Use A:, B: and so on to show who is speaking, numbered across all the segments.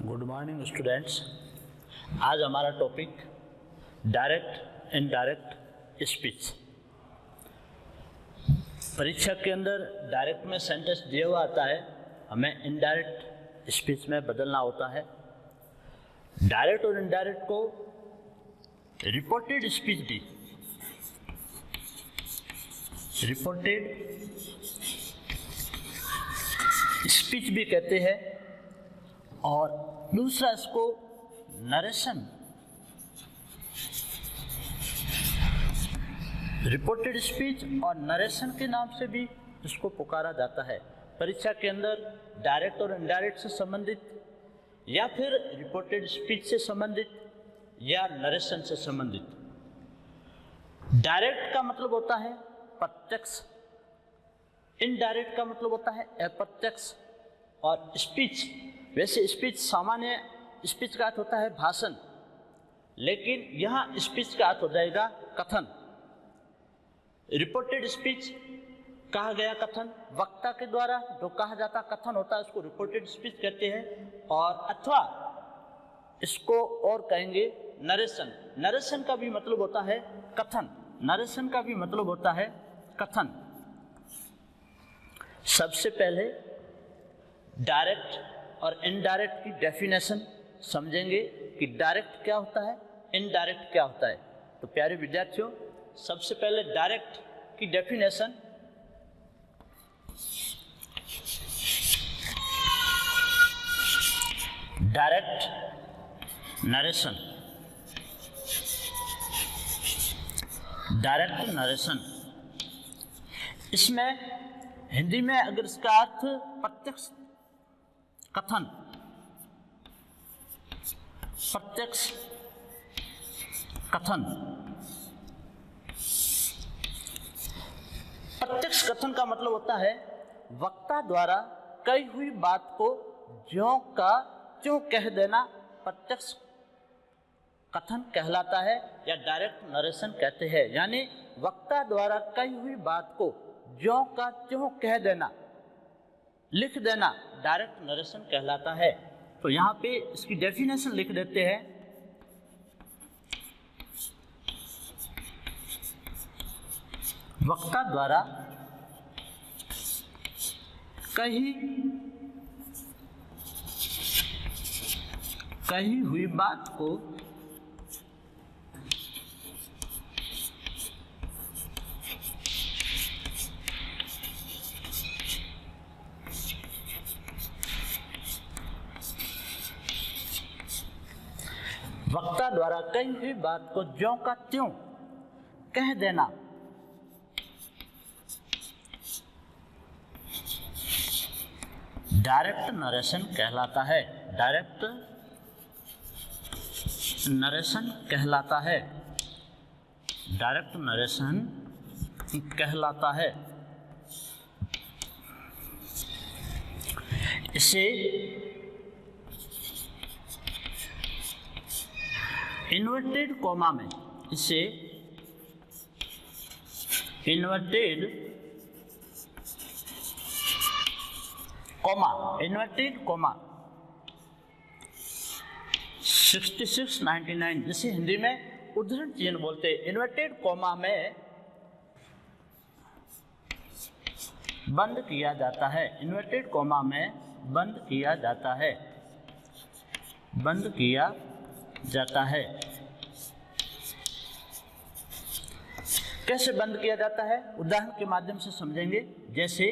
A: Good morning students. आज हमारा topic direct indirect speech. परीक्षा के अंदर डायरेक्ट में सेंटेंस दिया हुआ आता है, हमें इनडायरेक्ट स्पीच में बदलना होता है। डायरेक्ट और इनडायरेक्ट को रिपोर्टेड स्पीच भी, रिपोर्टेड स्पीच भी कहते हैं, और दूसरा इसको नरेशन, रिपोर्टेड स्पीच और नरेशन के नाम से भी इसको पुकारा जाता है। परीक्षा के अंदर डायरेक्ट और इनडायरेक्ट से संबंधित, या फिर रिपोर्टेड स्पीच से संबंधित, या नरेशन से संबंधित। डायरेक्ट का मतलब होता है प्रत्यक्ष, इनडायरेक्ट का मतलब होता है अप्रत्यक्ष। और स्पीच, वैसे स्पीच सामान्य स्पीच का अर्थ होता है भाषण, लेकिन यहाँ स्पीच का अर्थ हो जाएगा कथन। रिपोर्टेड स्पीच कहा गया कथन, वक्ता के द्वारा जो कहा जाता कथन होता है उसको रिपोर्टेड स्पीच कहते हैं। और अथवा इसको और कहेंगे नरेशन। नरेशन का भी मतलब होता है कथन, नरेशन का भी मतलब होता है कथन। सबसे पहले डायरेक्ट और इनडायरेक्ट की डेफिनेशन समझेंगे कि डायरेक्ट क्या होता है, इनडायरेक्ट क्या होता है। तो प्यारे विद्यार्थियों, सबसे पहले डायरेक्ट की definition. Direct narration, direct narration, इसमें हिंदी में अगर इसका अर्थ प्रत्यक्ष कथन, प्रत्यक्ष कथन, प्रत्यक्ष कथन का मतलब होता है वक्ता द्वारा कही हुई बात को ज्यों का त्यों कह देना प्रत्यक्ष कथन कहलाता है, या डायरेक्ट नरेशन कहते हैं। यानी वक्ता द्वारा कही हुई बात को ज्यों का त्यों कह देना, लिख देना, डायरेक्ट नरेशन कहलाता है। तो यहाँ पे इसकी डेफिनेशन लिख देते हैं। वक्ता द्वारा कही हुई बात को वक्ता द्वारा कही हुई बात को ज्यों का त्यों कह देना, डायरेक्ट नरेशन कहलाता है। डायरेक्ट नरेशन कहलाता है, डायरेक्ट नरेशन कहलाता है। इसे इन्वर्टेड कॉमा में, इसे इन्वर्टेड कॉमा, इन्वर्टेड कॉमा 6699, जिसे हिंदी में उद्धरण चिन्ह बोलते हैं, इन्वर्टेड कॉमा में बंद किया जाता है। इन्वर्टेड कॉमा में बंद किया जाता है, बंद किया जाता है। कैसे बंद किया जाता है, उदाहरण के माध्यम से समझेंगे। जैसे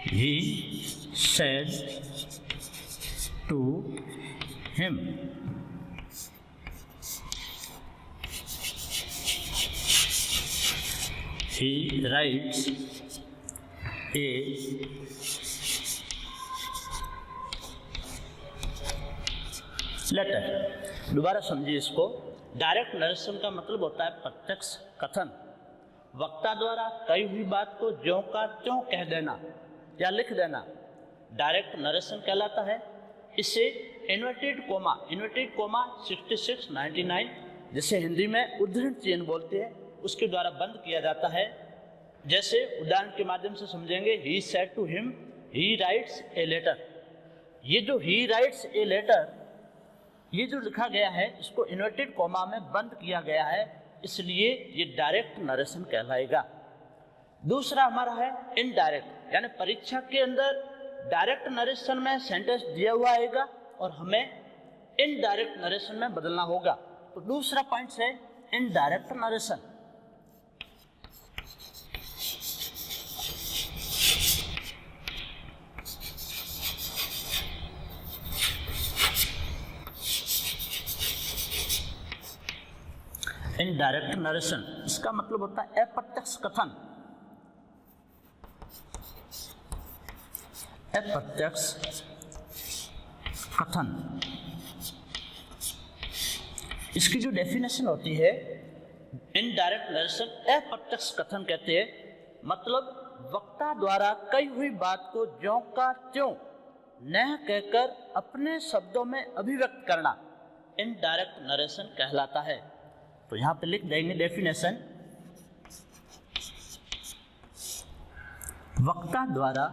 A: he said to him, he writes a letter. दोबारा समझिए इसको। डायरेक्ट नरेशन का मतलब होता है प्रत्यक्ष कथन, वक्ता द्वारा कही हुई बात को ज्यों का त्यों कह देना या लिख देना, डायरेक्ट नरेशन कहलाता है। इसे इन्वर्टेड कोमा 6699, जिसे हिंदी में उद्धरण चिन्ह बोलते हैं, उसके द्वारा बंद किया जाता है। जैसे उदाहरण के माध्यम से समझेंगे, he said to him, he writes a letter. ये जो ही राइट्स ए लेटर, ये जो लिखा गया है इसको इन्वर्टेड कॉमा में बंद किया गया है, इसलिए ये डायरेक्ट नरेशन कहलाएगा। दूसरा हमारा है इनडायरेक्ट, यानी परीक्षा के अंदर डायरेक्ट नरेशन में सेंटेंस दिया हुआ आएगा और हमें इनडायरेक्ट नरेशन में बदलना होगा। तो दूसरा पॉइंट है इनडायरेक्ट नरेशन। इनडायरेक्ट नरेशन इसका मतलब होता है अप्रत्यक्ष कथन। अप्रत्यक्ष कथन, इसकी जो डेफिनेशन होती है इनडायरेक्ट नरेशन, अप्रत्यक्ष कथन कहते हैं, मतलब वक्ता द्वारा कही हुई बात को ज्यों का त्यों न कहकर अपने शब्दों में अभिव्यक्त करना इनडायरेक्ट नरेशन कहलाता है। तो यहां पे लिख देंगे डेफिनेशन, वक्ता द्वारा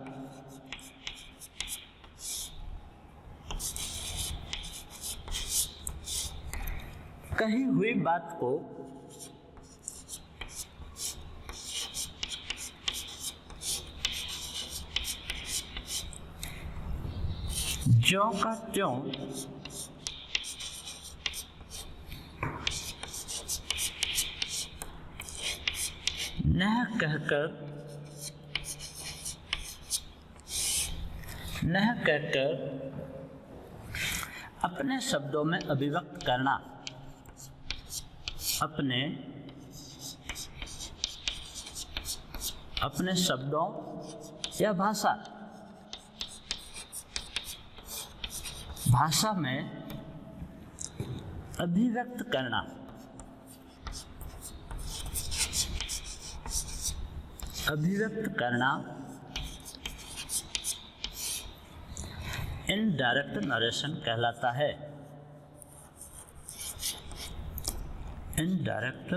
A: कही हुई बात को ज्यों का त्यों न कहकर अपने शब्दों में अभिव्यक्त करना, अपने शब्दों या भाषा में अभिव्यक्त करना, इनडायरेक्ट नरेशन कहलाता है। इनडायरेक्ट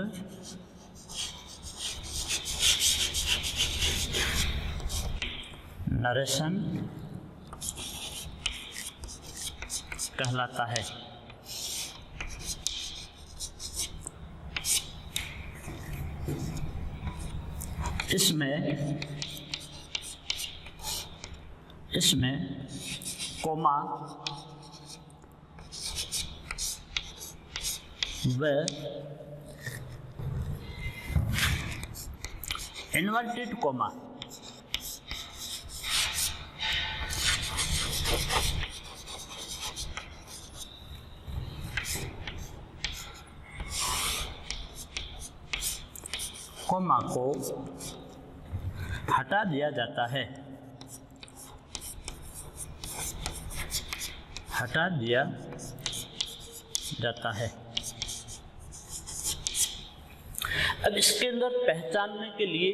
A: नरेशन कहलाता है। इसमें कोमा व इन्वर्टेड कोमा को हटा दिया जाता है। अब इसके अंदर पहचानने के लिए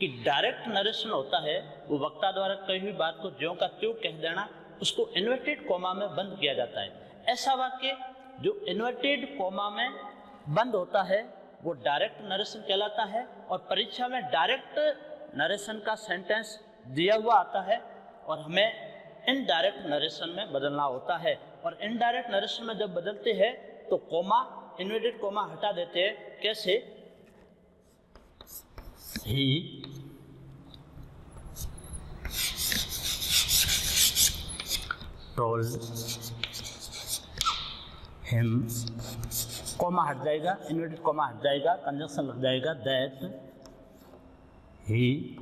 A: कि डायरेक्ट नरेशन होता है वो वक्ता द्वारा कही हुई बात को ज्यों का त्यों कह देना, उसको इन्वर्टेड कोमा में बंद किया जाता है। ऐसा वाक्य जो इन्वर्टेड कोमा में बंद होता है वो डायरेक्ट नरेशन कहलाता है। और परीक्षा में डायरेक्ट नरेशन का सेंटेंस दिया हुआ आता है और हमें इनडायरेक्ट नरेशन में बदलना होता है। और इनडायरेक्ट नरेशन में जब बदलते हैं तो कोमा, इन्वर्टेड कोमा हटा देते हैं। कैसे? ही टोल्ड हिम, कोमा हट जाएगा, इन्वर्टेड कोमा हट जाएगा, कंजंक्शन लग जाएगा, that he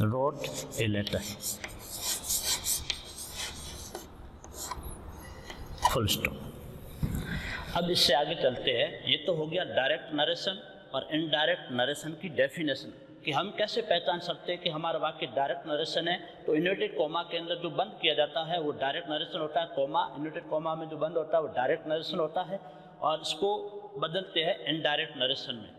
A: wrote a letter, full stop. अब इससे आगे चलते हैं। ये तो हो गया डायरेक्ट नरेशन और इनडायरेक्ट नरेशन की डेफिनेशन कि हम कैसे पहचान सकते हैं कि हमारा वाक्य डायरेक्ट नरेशन है। तो इन्वर्टेड कोमा के अंदर जो बंद किया जाता है वो डायरेक्ट नरेशन होता है। कोमा, इन्वर्टेड कोमा में जो बंद होता है वो डायरेक्ट नरेशन होता है और इसको बदलते हैं इनडायरेक्ट नरेशन में।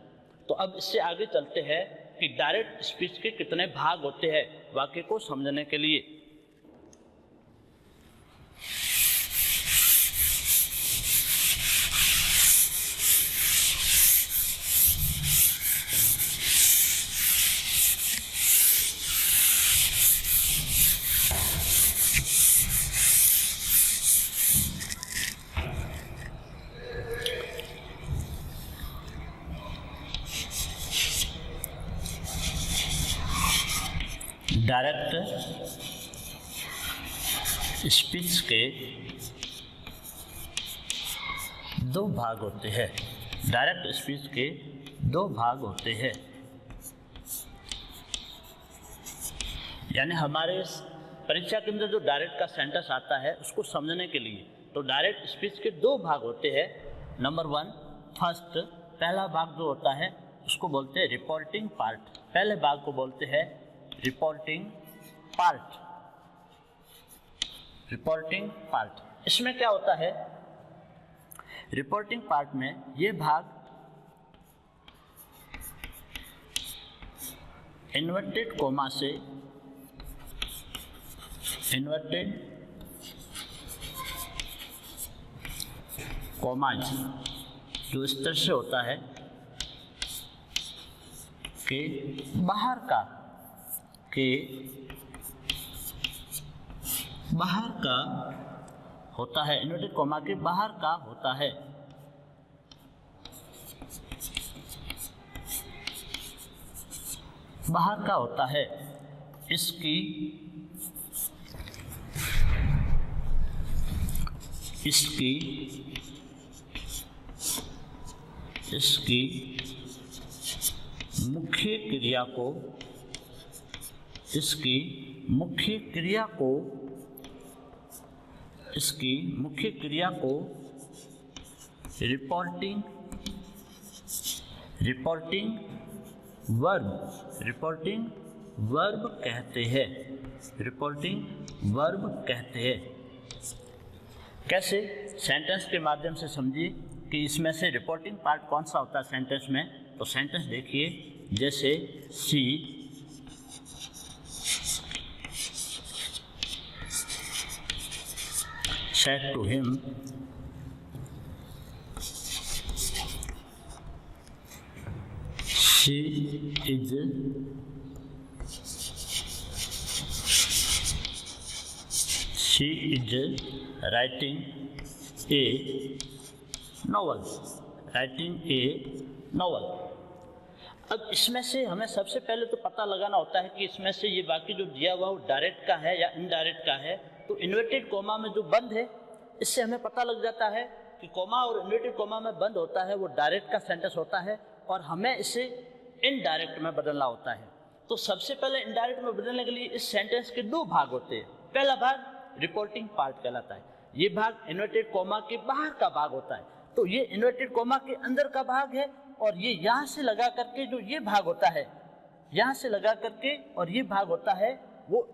A: तो अब इससे आगे चलते हैं कि डायरेक्ट स्पीच के कितने भाग होते हैं वाक्य को समझने के लिए। डायरेक्ट स्पीच के दो भाग होते हैं। डायरेक्ट स्पीच के दो भाग होते हैं, यानी हमारे परीक्षा के अंदर जो डायरेक्ट का सेंटेंस आता है उसको समझने के लिए तो डायरेक्ट स्पीच के दो भाग होते हैं। नंबर 1, फर्स्ट, पहला भाग जो होता है उसको बोलते हैं रिपोर्टिंग पार्ट। पहले भाग को बोलते हैं रिपोर्टिंग पार्ट। रिपोर्टिंग पार्ट इसमें क्या होता है, रिपोर्टिंग पार्ट में ये भाग इन्वर्टेड कोमा से इन्वर्टेड कोमाज जो इस तरह से होता है कि बाहर का होता है, इन्वर्टेड कोमा के बाहर का होता है। बाहर का होता है। इसकी मुख्य क्रिया को रिपोर्टिंग वर्ब कहते हैं। रिपोर्टिंग वर्ब कहते हैं। कैसे? सेंटेंस के माध्यम से समझिए कि इसमें से रिपोर्टिंग पार्ट कौन सा होता है सेंटेंस में। तो सेंटेंस देखिए, जैसे she said to him, she is writing a novel। अब इसमें से हमें सबसे पहले तो पता लगाना होता है कि इसमें से ये बाकी जो दिया हुआ वो डायरेक्ट का है या इनडायरेक्ट का है। तो इन्वर्टेड कोमा में जो बंद है इससे हमें पता लग जाता है कि कोमा और इन्वर्टेड कोमा में बंद होता है वो डायरेक्ट का सेंटेंस होता है और हमें इसे इनडायरेक्ट में बदलना होता है। तो सबसे पहले इनडायरेक्ट में बदलने के लिए इस सेंटेंस के दो भाग होते हैं। पहला भाग रिपोर्टिंग पार्ट कहलाता है। ये भाग इन्वर्टेड कोमा के बाहर का भाग होता है। तो ये इन्वर्टेड कोमा के अंदर का भाग है और ये यहाँ से लगा करके जो ये भाग होता है, यहाँ से लगा करके और ये भाग होता है वो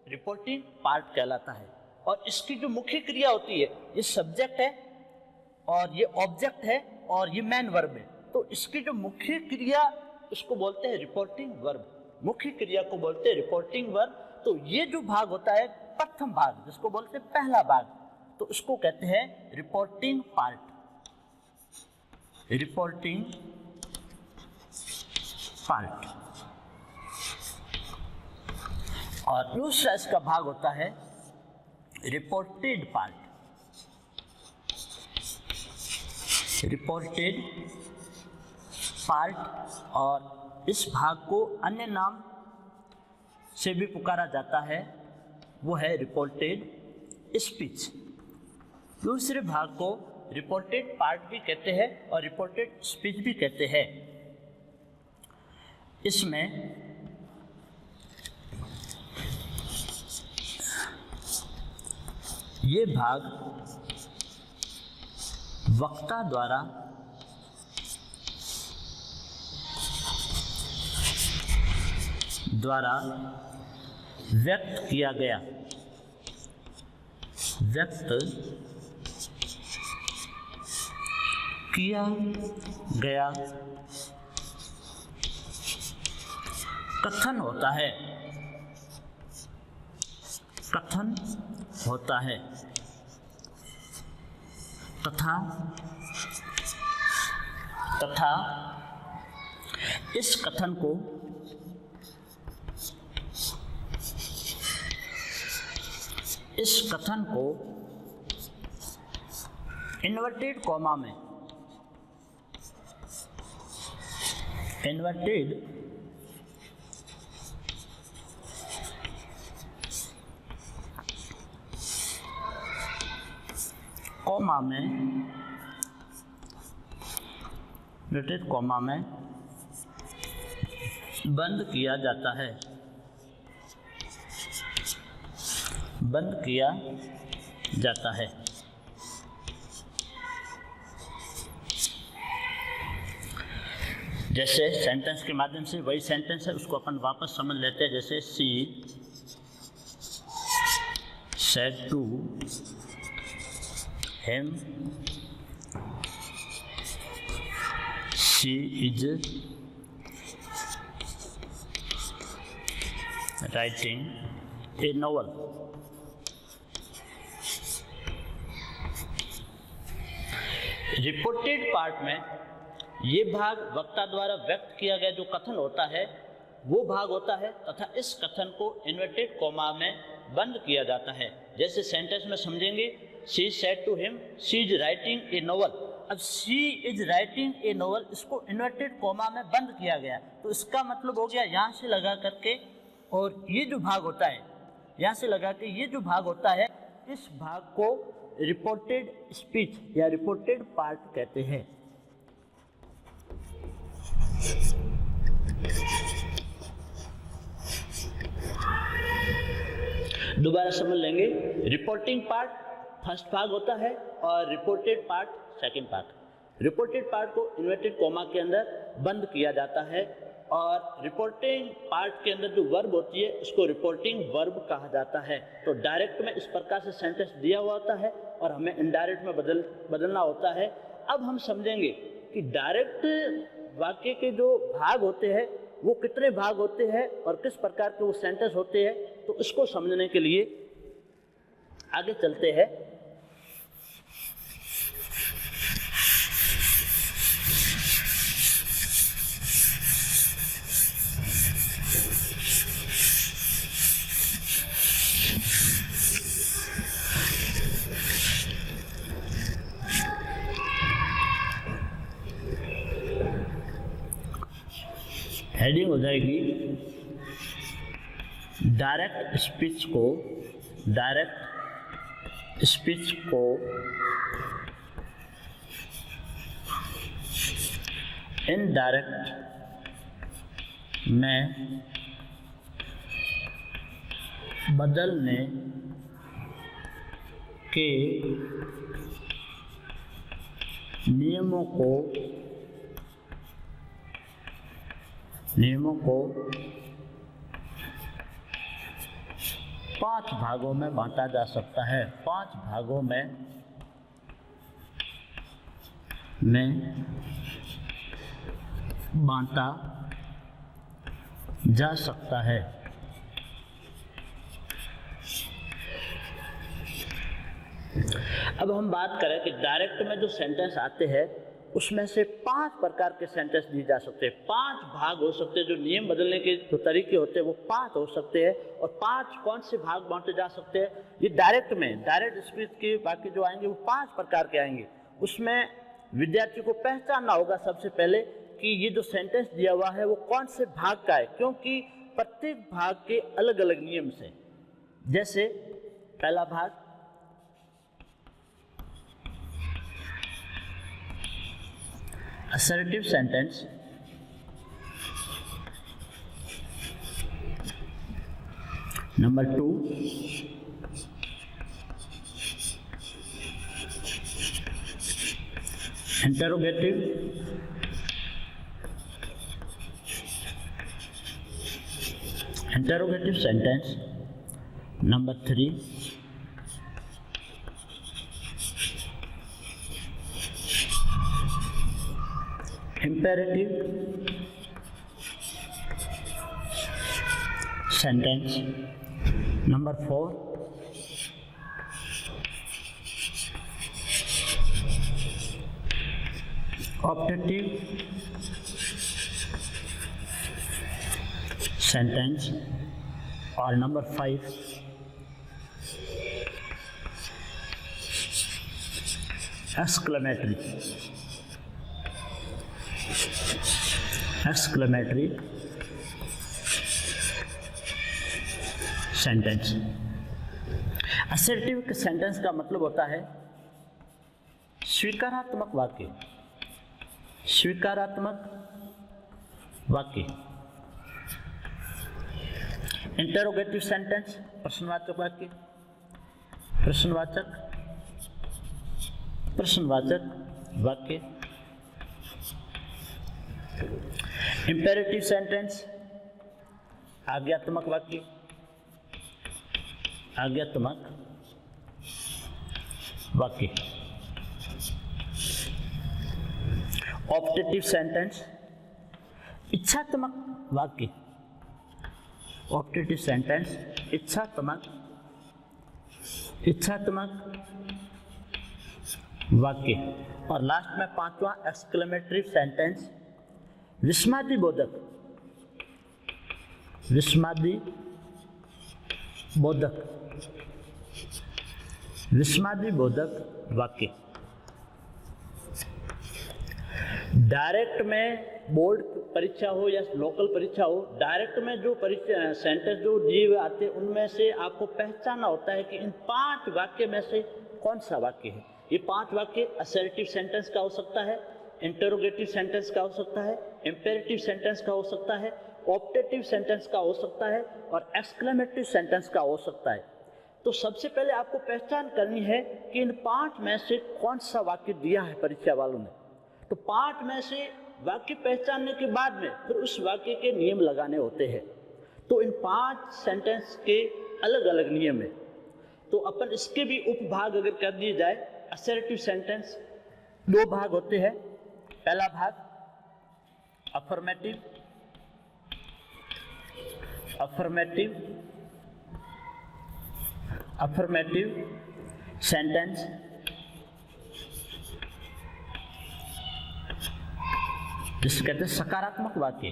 A: रिपोर्टिंग पार्ट कहलाता है। और इसकी जो मुख्य क्रिया होती है, ये सब्जेक्ट है और ये ऑब्जेक्ट है और ये मेन वर्ब है। तो इसकी जो मुख्य क्रिया उसको बोलते हैं रिपोर्टिंग वर्ब। मुख्य क्रिया को बोलते हैं रिपोर्टिंग वर्ब। तो ये जो भाग होता है प्रथम भाग, जिसको बोलते हैं पहला भाग, तो उसको कहते हैं रिपोर्टिंग पार्ट। Reporting part. और दूसरा इसका भाग होता है रिपोर्टेड पार्ट। रिपोर्टेड पार्ट, और इस भाग को अन्य नाम से भी पुकारा जाता है, वो है रिपोर्टेड स्पीच। दूसरे भाग को रिपोर्टेड पार्ट भी कहते हैं और रिपोर्टेड स्पीच भी कहते हैं। इसमें ये भाग वक्ता द्वारा व्यक्त किया गया कथन होता है। तथा इस कथन को इन्वर्टेड कोमा में कॉमा में इन्वर्टेड कॉमा में बंद किया जाता है, बंद किया जाता है। जैसे सेंटेंस के माध्यम से वही सेंटेंस है उसको अपन वापस समझ लेते हैं। जैसे she said to him, she is writing a novel. Reported part में ये भाग वक्ता द्वारा व्यक्त किया गया जो कथन होता है वो भाग होता है तथा इस कथन को इन्वर्टेड कॉमा में बंद किया जाता है। जैसे सेंटेंस में समझेंगे, she said to him she is writing a novel. अब she is writing a novel इसको इन्वर्टेड कॉमा में बंद किया गया, तो इसका मतलब हो गया यहाँ से लगा करके, और ये जो भाग होता है यहाँ से लगा के ये जो भाग होता है इस भाग को रिपोर्टेड स्पीच या रिपोर्टेड पार्ट कहते हैं। दोबारा समझ लेंगे, रिपोर्टिंग पार्ट फर्स्ट भाग होता है और reported part second part. Reported part को इन्वर्टेड कॉमा के अंदर बंद किया जाता है और रिपोर्टिंग पार्ट के अंदर जो वर्ब होती है उसको रिपोर्टिंग वर्ब कहा जाता है। तो डायरेक्ट में इस प्रकार से सेंटेंस दिया हुआ होता है और हमें इनडायरेक्ट में बदलना होता है। अब हम समझेंगे कि डायरेक्ट वाक्य के जो भाग होते हैं वो कितने भाग होते हैं और किस प्रकार के वो सेंटेंस होते हैं, तो इसको समझने के लिए आगे चलते हैं। हेडिंग हो जाएगी डायरेक्ट स्पीच को इनडायरेक्ट में बदलने के नियमों को 5 भागों में बांटा जा सकता है। 5 भागों में बांटा जा सकता है। अब हम बात करें कि डायरेक्ट में जो सेंटेंस आते हैं उसमें से 5 प्रकार के सेंटेंस दिए जा सकते हैं। 5 भाग हो सकते हैं, जो नियम बदलने के जो तरीके होते हैं वो 5 हो सकते हैं। और 5 कौन से भाग बांटे जा सकते हैं? ये डायरेक्ट स्पीच के बाकी जो आएंगे वो 5 प्रकार के आएंगे। उसमें विद्यार्थी को पहचानना होगा सबसे पहले कि ये जो सेंटेंस दिया हुआ है वो कौन से भाग का है, क्योंकि प्रत्येक भाग के अलग अलग नियम से। जैसे पहला भाग assertive sentence, number 2 interrogative sentence, number 3 imperative sentence, number 4 optative sentence, और number 5 exclamatory sentence. Assertive sentence का मतलब होता है स्वीकारात्मक वाक्य, स्वीकारात्मक वाक्य। इंटरोगेटिव सेंटेंस, प्रश्नवाचक वाक्य, प्रश्नवाचक वाक्य। इंपेरेटिव सेंटेंस, आज्ञात्मक वाक्य, आज्ञात्मक वाक्य। ऑप्टेटिव सेंटेंस, इच्छात्मक वाक्य, ऑप्टेटिव सेंटेंस, इच्छात्मक वाक्य। और लास्ट में पांचवा एक्सक्लेमेटरी सेंटेंस, विस्मयादिबोधक, विस्मयादिबोधक वाक्य। डायरेक्ट में बोर्ड परीक्षा हो या लोकल परीक्षा हो, डायरेक्ट में जो परीक्षा सेंटेंस जो दिए हुए आते हैं उनमें से आपको पहचानना होता है कि इन 5 वाक्य में से कौन सा वाक्य है। ये 5 वाक्य असर्टिव सेंटेंस का हो सकता है, इंटरोगेटिव सेंटेंस का हो सकता है, इंपेरेटिव सेंटेंस का हो सकता है, ऑप्टेटिव सेंटेंस का हो सकता है और एक्सक्लेमेटरी सेंटेंस का हो सकता है। तो सबसे पहले आपको पहचान करनी है कि इन 5 में से कौन सा वाक्य दिया है परीक्षा वालों ने। तो 5 में से वाक्य पहचानने के बाद में फिर उस वाक्य के नियम लगाने होते हैं। तो इन 5 सेंटेंस के अलग अलग नियम है। तो अपन इसके भी उपभाग अगर कर दिए जाए, असर्टिव सेंटेंस 2 भाग होते हैं। पहला भाग अफर्मेटिव सेंटेंस, जिसे कहते हैं सकारात्मक वाक्य,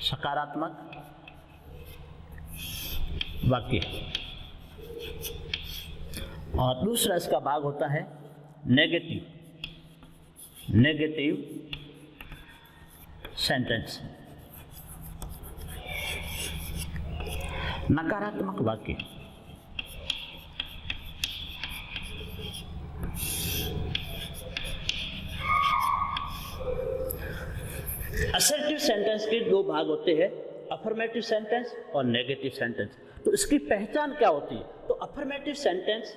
A: सकारात्मक वाक्य। और दूसरा इसका भाग होता है नेगेटिव सेंटेंस, नकारात्मक वाक्य। असर्टिव सेंटेंस के 2 भाग होते हैं, अफर्मेटिव सेंटेंस और नेगेटिव सेंटेंस। तो इसकी पहचान क्या होती है? तो अफर्मेटिव सेंटेंस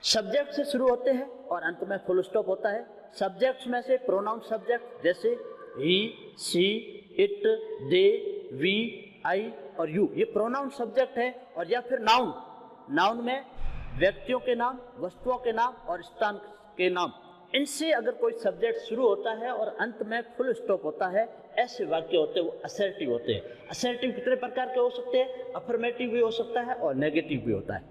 A: सब्जेक्ट से शुरू होते हैं और अंत में फुल स्टॉप होता है। सब्जेक्ट्स में से प्रोनाउन सब्जेक्ट जैसे ही, सी, इट, दे, वी, आई और यू, ये प्रोनाउन सब्जेक्ट है। और या फिर नाउन में व्यक्तियों के नाम, वस्तुओं के नाम और स्थान के नाम, इनसे अगर कोई सब्जेक्ट शुरू होता है और अंत में फुल स्टॉप होता है, ऐसे वाक्य होते हैं वो असर्टिव होते हैं। असर्टिव कितने प्रकार के हो सकते हैं? अफर्मेटिव भी हो सकता है और नेगेटिव भी होता है।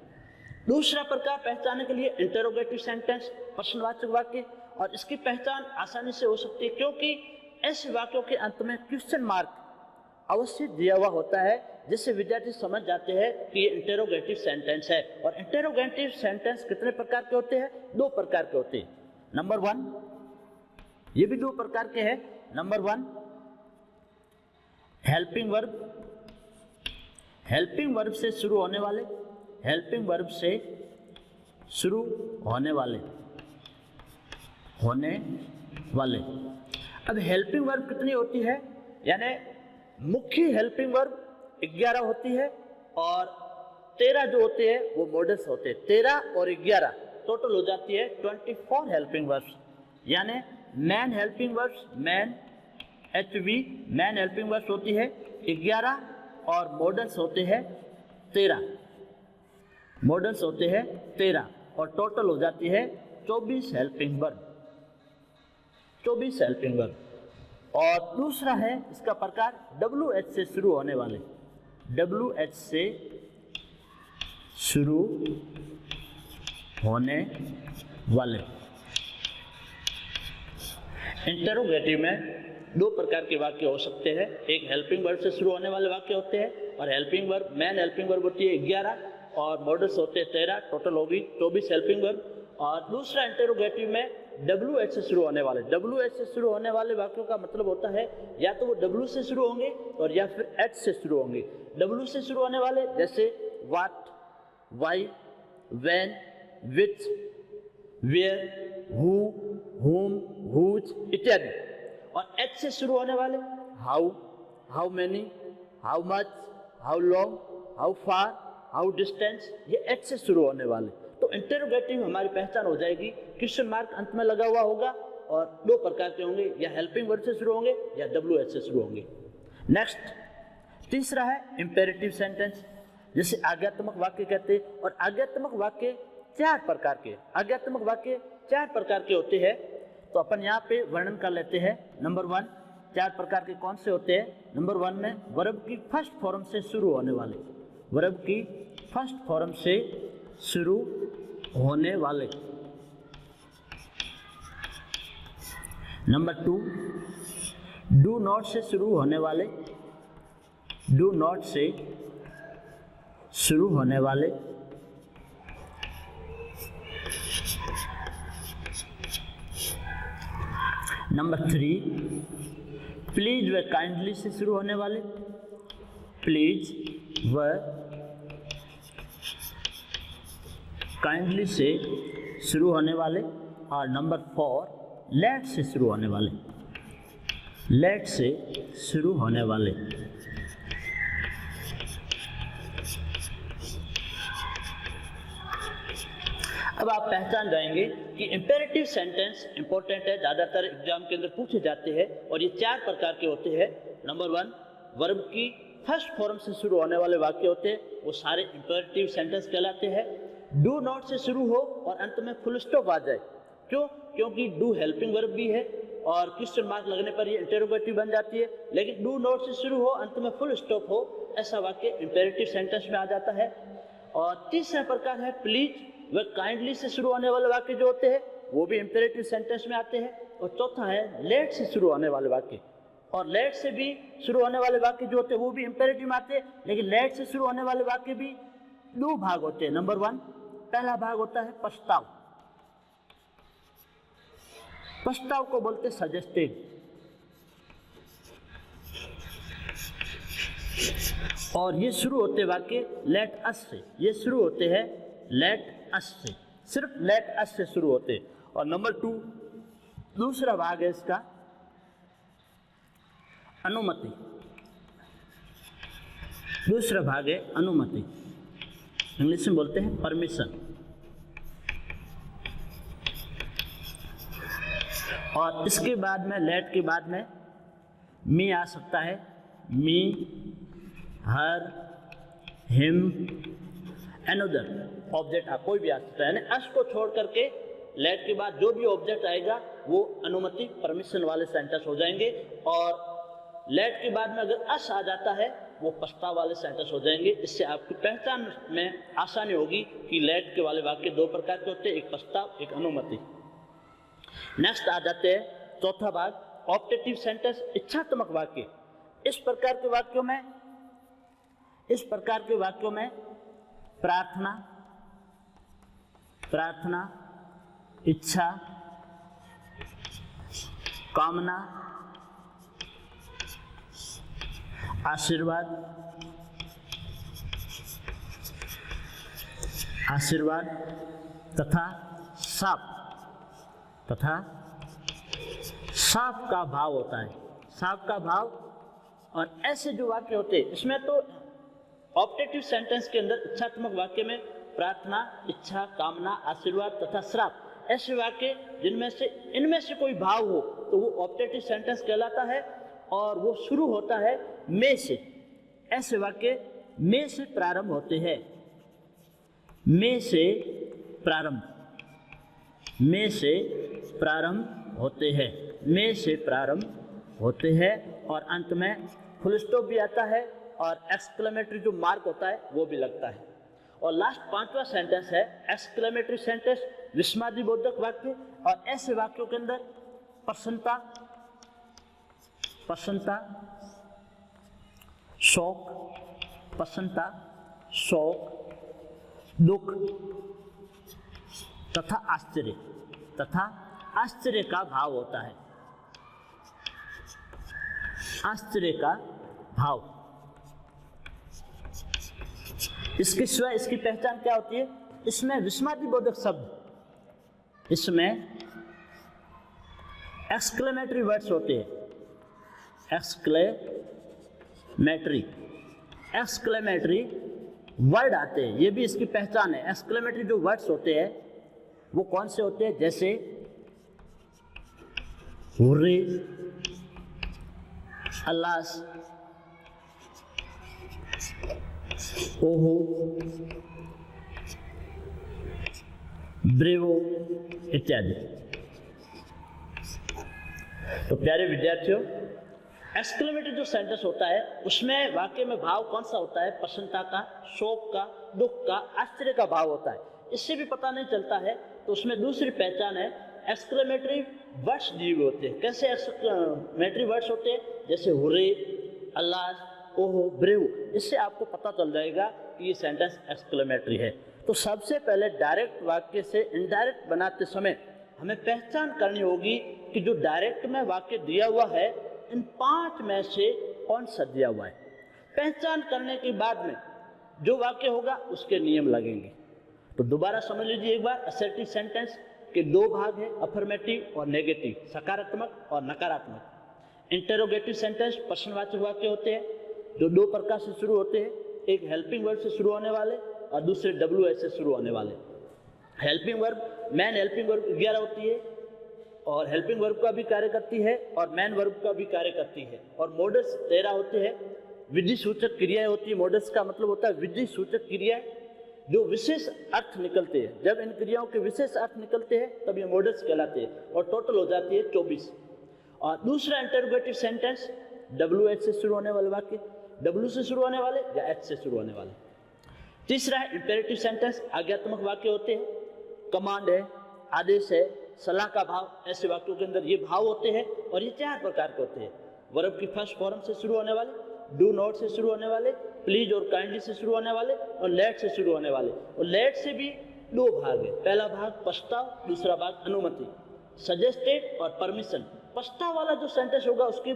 A: दूसरा प्रकार पहचानने के लिए इंटरोगेटिव सेंटेंस, प्रश्नवाचक वाक्य। और इसकी पहचान आसानी से हो सकती है क्योंकि ऐसे वाक्यों के अंत में क्वेश्चन मार्क अवश्य दिया हुआ होता है, जिससे विद्यार्थी समझ जाते हैं कि ये इंटरोगेटिव सेंटेंस है। और इंटरोगेटिव सेंटेंस कितने प्रकार के होते हैं? 2 प्रकार के होते हैं। नंबर 1, ये भी 2 प्रकार के हैं। नंबर 1 हेल्पिंग वर्ब से शुरू होने वाले। अब हेल्पिंग वर्ब कितनी होती है? यानी मुख्य हेल्पिंग वर्ब 11 होती है और 13 जो होते हैं वो मॉडल्स होते हैं। 13 और 11 टोटल हो जाती है 24 हेल्पिंग वर्ब्स। यानी man helping verbs, man helping verbs होती है 11 और मॉडल्स होते हैं 13 और टोटल हो जाती है 24 हेल्पिंग वर्ब। और दूसरा है इसका प्रकार WH से शुरू होने वाले, इंटरोगेटिव में 2 प्रकार के वाक्य हो सकते हैं। एक हेल्पिंग वर्ब से शुरू होने वाले वाक्य होते हैं और helping verb, man helping verb होती है 11 और मॉडल्स होते हैं 13, टोटल होगी 24 हेल्पिंग वर्ब। और दूसरा इंटरोगेटिव में WH से शुरू होने वाले वाक्यों का मतलब होता है या तो वो W से शुरू होंगे और या फिर H से शुरू होंगे। W से शुरू होने वाले जैसे what, why, when, which, where, who, whom, whose इत्यादि। और एच से शुरू होने वाले how, how many, how much, how long, how far, how distance, ये एच से शुरू होने वाले। तो इंटरोगेटिव हमारी पहचान हो जाएगी, क्वेश्चन मार्क अंत में लगा हुआ होगा और दो प्रकार के होंगे, या हेल्पिंग वर्ड से शुरू होंगे या WH से शुरू होंगे। नेक्स्ट तीसरा है इंपेरेटिव सेंटेंस, जिसे आज्ञात्मक वाक्य कहते हैं। और आज्ञात्मक वाक्य चार प्रकार के, आज्ञात्मक वाक्य चार प्रकार के होते हैं। तो अपन यहाँ पे वर्णन कर लेते हैं। नंबर 1, चार प्रकार के कौन से होते हैं? नंबर 1 में वर्ब की फर्स्ट फॉर्म से शुरू होने वाले, वर्ब की फर्स्ट फॉर्म से शुरू होने वाले। नंबर 2, डू नॉट से शुरू होने वाले, डू नॉट से शुरू होने वाले। नंबर 3, प्लीज व काइंडली से शुरू होने वाले, प्लीज व काइंडली से शुरू होने वाले। और नंबर 4, लेट से शुरू होने वाले, लेट से शुरू होने वाले। अब आप पहचान जाएंगे कि इंपेरेटिव सेंटेंस इंपॉर्टेंट है, ज़्यादातर एग्जाम के अंदर पूछे जाते हैं और ये चार प्रकार के होते हैं। नंबर 1, वर्ब की फर्स्ट फॉर्म से शुरू होने वाले वाक्य होते हैं, वो सारे इंपेरेटिव सेंटेंस कहलाते हैं। डू नॉट से शुरू हो और अंत में फुल स्टॉप आ जाए, क्यों? क्योंकि डू हेल्पिंग वर्ब भी है और क्वेश्चन मार्क लगने पर ये इंटरोगेटिव बन जाती है। लेकिन डू नॉट से शुरू हो, अंत में फुल स्टॉप हो, ऐसा वाक्य इंपेरेटिव सेंटेंस में आ जाता है। और तीसरा प्रकार है प्लीज व काइंडली से शुरू होने वाले वाक्य जो होते हैं वो भी इंपेरेटिव सेंटेंस में आते हैं। और चौथा है लेट से शुरू होने वाले वाक्य, और लेट से भी शुरू होने वाले वाक्य जो होते हैं वो भी इंपेरेटिव में आते हैं। लेकिन लेट से शुरू होने वाले वाक्य भी दो भाग होते हैं। नंबर 1, पहला भाग होता है प्रस्ताव, प्रस्ताव को बोलते सजेस्टेड। और ये शुरू होते वाक्य लेट अस से, ये शुरू होते हैं लेट अस से, सिर्फ लेट अस से शुरू होते। और नंबर 2, दूसरा भाग है इसका अनुमति, दूसरा भाग है अनुमति, इंग्लिश में बोलते हैं परमिशन। और इसके बाद में लेट के बाद में मी आ सकता है, मी, हर, हिम, अनदर ऑब्जेक्ट कोई भी आ सकता है। यानी अस को छोड़ करके लेट के बाद जो भी ऑब्जेक्ट आएगा वो अनुमति परमिशन वाले सेंटेंस हो जाएंगे। और लेट के बाद में अगर अस आ जाता है वो प्रस्ताव वाले सेंटेंस हो जाएंगे। इससे आपकी पहचान में आसानी होगी कि लेट के वाले वाक्य दो प्रकार के होते हैं, एक प्रस्ताव, एक अनुमति। नेक्स्ट आ जाते हैं चौथा भाग, ऑप्टेटिव सेंटेंस, इच्छात्मक वाक्य। इस प्रकार के वाक्यों में प्रार्थना, प्रार्थना, इच्छा, कामना, आशीर्वाद, आशीर्वाद तथा साप का भाव होता है, साप का भाव। और ऐसे जो वाक्य होते हैं इसमें तो ऑप्टेटिव सेंटेंस के अंदर इच्छात्मक वाक्य में प्रार्थना, इच्छा, कामना, आशीर्वाद तथा श्राप, ऐसे वाक्य जिनमें से इनमें से कोई भाव हो तो वो ऑप्टेटिव सेंटेंस कहलाता है। और वो शुरू होता है में से, ऐसे वाक्य में से प्रारंभ होते हैं, में से प्रारंभ, में से प्रारंभ होते हैं, में से प्रारंभ होते हैं। और अंत में फुल स्टॉप भी आता है और एक्सक्लेमेटरी जो मार्क होता है वो भी लगता है। और लास्ट पांचवा सेंटेंस है एक्सक्लेमेटरी सेंटेंस, विस्मयादिबोधक वाक्य। और ऐसे वाक्यों के अंदर प्रसन्नता, प्रसन्नता, शोक, प्रसन्नता, शोक, दुख तथा आश्चर्य का भाव होता है, आश्चर्य का भाव। इसके सिवाय इसकी पहचान क्या होती है? इसमें विस्मयादिबोधक शब्द, इसमें एक्सक्लेमेटरी वर्ड्स होते हैं, एक्सक्लेमेटरी वर्ड आते हैं, ये भी इसकी पहचान है। एक्सक्लेमेटरी जो वर्ड्स होते हैं वो कौन से होते हैं, जैसे हुर्रे, अल्लास, ओहो, ब्रेवो इत्यादि। तो प्यारे विद्यार्थियों, एक्सक्लेमेटरी जो सेंटेंस होता है उसमें वाक्य में भाव कौन सा होता है, प्रसन्नता का, शोक का, दुख का, आश्चर्य का भाव होता है। इससे भी पता नहीं चलता है, तो उसमें दूसरी पहचान है, एक्सक्लेमेटरी वर्ड्स दिए हुए होते हैं। कैसे एक्सक्लेमेटरी वर्ड्स होते हैं, जैसे हुर्रे, अल्लाह, ओहो, ब्रेवो। इससे आपको पता चल जाएगा कि ये सेंटेंस एक्सक्लेमेटरी है। तो सबसे पहले डायरेक्ट वाक्य से इनडायरेक्ट बनाते समय हमें पहचान करनी होगी कि जो डायरेक्ट में वाक्य दिया हुआ है इन 5 में से कौन सा दिया हुआ है। पहचान करने के बाद में जो वाक्य होगा उसके नियम लगेंगे। तो दोबारा समझ लीजिए एक बार, असर्टिव सेंटेंस के 2 भाग हैं, अफर्मेटिव और नेगेटिव, सकारात्मक और नकारात्मक। इंटरोगेटिव सेंटेंस प्रश्नवाचक वाक्य होते हैं जो 2 प्रकार से शुरू होते हैं, एक हेल्पिंग वर्ब से शुरू होने वाले और दूसरे WH से शुरू होने वाले। Helping verb, man helping verb 11 होती है और हेल्पिंग वर्ब का भी कार्य करती है और मैन वर्ब का भी कार्य करती है। और मोडस 13 होते हैं। विधि सूचक क्रियाएं होती है। मोडस का मतलब होता है विधि सूचक क्रियाएं जो विशेष अर्थ निकलते हैं। जब इन क्रियाओं के विशेष अर्थ निकलते हैं तब ये मोडस कहलाते हैं और टोटल हो जाती है 24। और दूसरा इंटरोगेटिव सेंटेंस, WH से शुरू होने वाले वाक्य, W से शुरू होने वाले या H से शुरू होने वाले। तीसरा है इंपेरेटिव सेंटेंस, आज्ञात्मक वाक्य होते हैं, कमांड है, आदेश है, सलाह का भाव। ऐसे वाक्यों के अंदर ये भाव होते हैं और ये 4 प्रकार के होते हैं। वर्ब की फर्स्ट फॉर्म से शुरू होने वाले, डू नॉट से शुरू होने वाले, प्लीज और काइंडली से शुरू होने वाले और लेट से शुरू होने वाले। और लेट से भी 2 भाग है, पहला भाग प्रस्ताव, दूसरा भाग अनुमति, सजेस्टेड और परमिशन। प्रस्ताव वाला जो सेंटेंस होगा उसके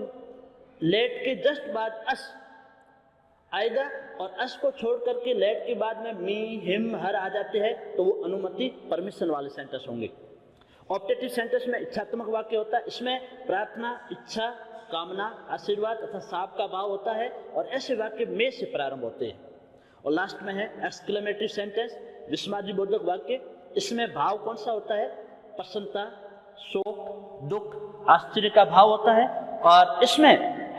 A: लेट के जस्ट बाद अस आएगा और अस को छोड़ करके लेट के बाद में मी, हिम, हर आ जाते हैं, तो वो अनुमति, परमिशन वाले सेंटेंस होंगे। ऑप्टेटिव सेंटेंस में इच्छात्मक वाक्य होता है। इसमें प्रार्थना, इच्छा, कामना, आशीर्वाद तथा साप का भाव होता है और ऐसे वाक्य में से प्रारंभ होते हैं। और लास्ट में है एक्सक्लेमेटरी सेंटेंस, विस्मयादिबोधक वाक्य। इसमें भाव कौन सा होता है, प्रसन्नता, शोक, दुख, आश्चर्य का भाव होता है और इसमें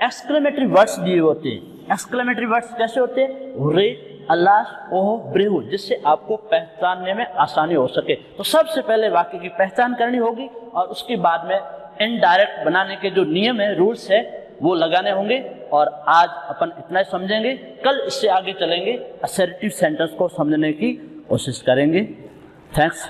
A: एक्सक्लेमेटरी वर्ड्स दिए होते हैं। एक्सक्लेमेटरी वर्ड्स कैसे होते हैं, हुर्रे, अल्लाह, ओहो, ब्रेहू, जिससे आपको पहचानने में आसानी हो सके। तो सबसे पहले वाक्य की पहचान करनी होगी और उसके बाद में इनडायरेक्ट बनाने के जो नियम है, रूल्स है, वो लगाने होंगे। और आज अपन इतना ही समझेंगे, कल इससे आगे चलेंगे, असर्टिव सेंटेंस को समझने की कोशिश करेंगे। थैंक्स।